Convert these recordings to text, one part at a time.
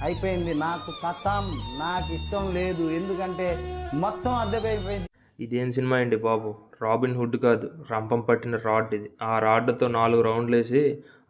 అయిపోయింది. నాకు కథం, నాకు ఇష్టం లేదు. ఎందుకంటే మొత్తం అద్దెకైపోయింది. ఇదేం సినిమా అండి బాబు! 'రాబిన్ హుడ్' కాదు, రంపం పట్టిన రాడ్ ఇది. ఆ రాడ్‌తో 4 రౌండ్‌లేసి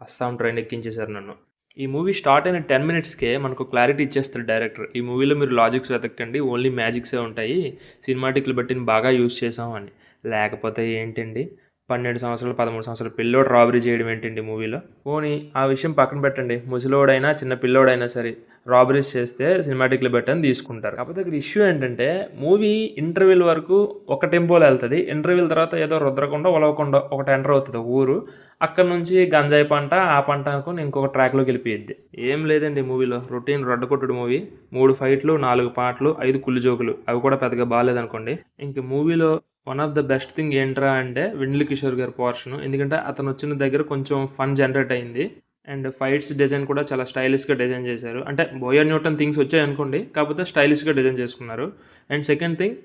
అస్సాం ట్రైన్ ఎక్కించేశారు నన్ను. ఈ మూవీ స్టార్ట్ అయిన 10 మినిట్స్‌కే మనకు క్లారిటీ ఇచ్చేస్తాడు డైరెక్టర్. ఈ మూవీలో మీరు లాజిక్స్ వెతక్కండి, ఓన్లీ మ్యాజిక్సే ఉంటాయి. సినిమాటిక్‌లు బట్టిని బాగా యూజ్ చేసాం అని. లేకపోతే ఏంటండి, 12 సంవత్సరాలు, 13 సంవత్సరాల పిల్లోడు రాబరీ చేయడం ఏంటండి మూవీలో? పోనీ ఆ విషయం పక్కన పెట్టండి. ముసలోడైనా, చిన్న పిల్లోడైనా సరే రాబరీస్ చేస్తే సినిమాటిక్‌లు బట్టని తీసుకుంటారు. కాకపోతే ఇక్కడ ఇష్యూ ఏంటంటే, మూవీ ఇంటర్వెల్ వరకు ఒక టెంపోలో ఎళ్తది. ఇంటర్వెల్ తర్వాత ఏదో రుద్రకొండ, ఉలవకొండ ఒకటి ఎంటర్ అవుతది ఊరు. అక్కడి నుంచి గంజాయి పంట, ఆ పంట అనుకోని ఇంకొక ట్రాక్‌లోకి ఎళ్ళిపోయిద్ది. ఏం లేదండి మూవీలో. Routine రొడ్డకొట్టుడు movie. 3 ఫైట్‌లు, 4 పాటలు, 5 కుళ్ళు జోకులు. అవి కూడా పెద్దగా బాలేదనుకోండి. ఇంక మూవీలో one of the best thing ఏంట్రా అంటే వెన్నెల కిషోర్ గారి పోర్షను. ఎందుకంటే అతనొచ్చిన దగ్గర కొంచెం ఫన్ జనరేట్ అయింది. అండ్ ఫైట్స్ డిజైన్ కూడా చాలా స్టైలిష్‌గా డిజైన్ చేశారు. అంటే 'బోయా న్యూటన్' థింగ్స్ వచ్చాయనుకోండి. కాకపోతే స్టైలిష్‌గా డిజైన్ చేసుకున్నారు. And second thing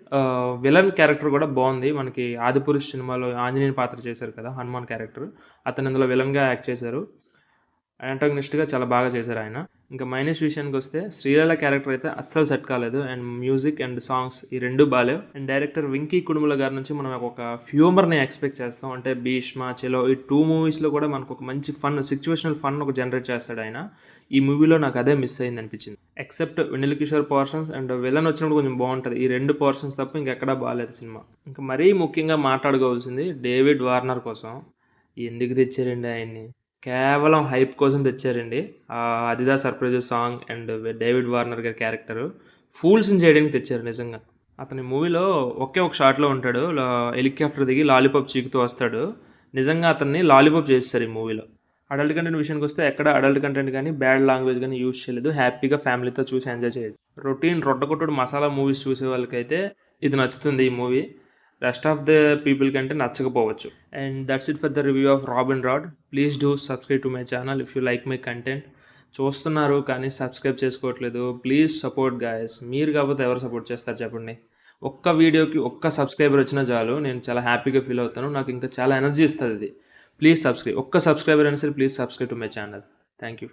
villain character కూడా బావుంది. మనకి 'ఆదిపురుష్' సినిమాలో ఆంజనేయుని పాత్ర చేశారు కదా! హనుమాన్ క్యారెక్టర్. అతను ఇందులో విలన్‌గా యాక్ట్ చేశారు. యాంటాగనిస్ట్‌గా చాలా బాగా చేశారాయన. ఇంకా మైనస్ విషయానికొస్తే శ్రీలీల క్యారెక్టర్ అయితే అస్సలు సెట్ కాలేదు. అండ్ మ్యూజిక్ అండ్ సాంగ్స్ ఈ 2 బాలేవు. అండ్ డైరెక్టర్ 'వెంకీ కుడుముల' గారి నుంచి మనం ఒక హ్యూమర్‌ని ఎక్స్‌పెక్ట్ చేస్తాం. అంటే 'భీష్మ', 'చెలో' ఈ 2 మూవీస్‌లో కూడా మనకు ఒక మంచి ఫన్, సిట్యుయేషనల్ ఫన్ ఒక జనరేట్ చేస్తాడాయన. ఈ మూవీలో నాకు అదే మిస్ అయిందనిపించింది. Except Vennela Kishore portions and villain వచ్చినప్పుడు కొంచెం బావుంటది. ఈ 2 పోర్షన్స్ తప్ప ఇంకెక్కడా బాలేదు సినిమా. ఇంకా మరీ ముఖ్యంగా మాట్లాడుకోవాల్సింది డేవిడ్ వార్నర్ కోసం. ఎందుకు తెచ్చారండి ఆయన్ని? కేవలం హైప్ కోసం తెచ్చారండి. 'Adhidha surprise' song and David Warner గారి క్యారెక్టరు ఫూల్స్‌ని చేయడానికి తెచ్చారు నిజంగా. అతని మూవీలో ఒకే ఒక షాట్‌లో ఉంటాడు. హెలికాప్టర్ దిగి లాలీపాప్ చీకుతూ వస్తాడు. నిజంగా అతన్ని లాలీపాప్ చేసేసారు ఈ మూవీలో. అడల్ట్ కంటెంట్ విషయానికొస్తే ఎక్కడ అడల్ట్ కంటెంట్ గానీ, బ్యాడ్ లాంగ్వేజ్ గానీ యూజ్ చేయలేదు. హ్యాపీగా ఫ్యామిలీతో చూసి ఎంజాయ్ చేయొచ్చు. రొటీన్ రొట్టకొట్టుడు మసాలా మూవీస్ చూసే వాళ్ళకైతే ఇది నచ్చుతుంది ఈ movie. Rest of the people కంటే నచ్చకపోవచ్చు. And that's it for the review of 'Robin Hood'. Please do subscribe to my channel if you like my content. చూస్తున్నారు కానీ సబ్స్క్రైబ్ చేసుకోవట్లేదు. Please support guys. మీరు కాకపోతే ఎవరు సపోర్ట్ చేస్తారు చెప్పండి. ఒక్క వీడియోకి ఒక్క సబ్స్క్రైబర్ వచ్చినా చాలు, నేను చాలా హ్యాపీగా ఫీల్ అవుతాను. నాకు ఇంకా చాలా ఎనర్జీ ఇస్తుంది ఇది. Please subscribe. ఒక్క సబ్స్క్రైబర్ అయినా సరే please subscribe to my channel. Thank you.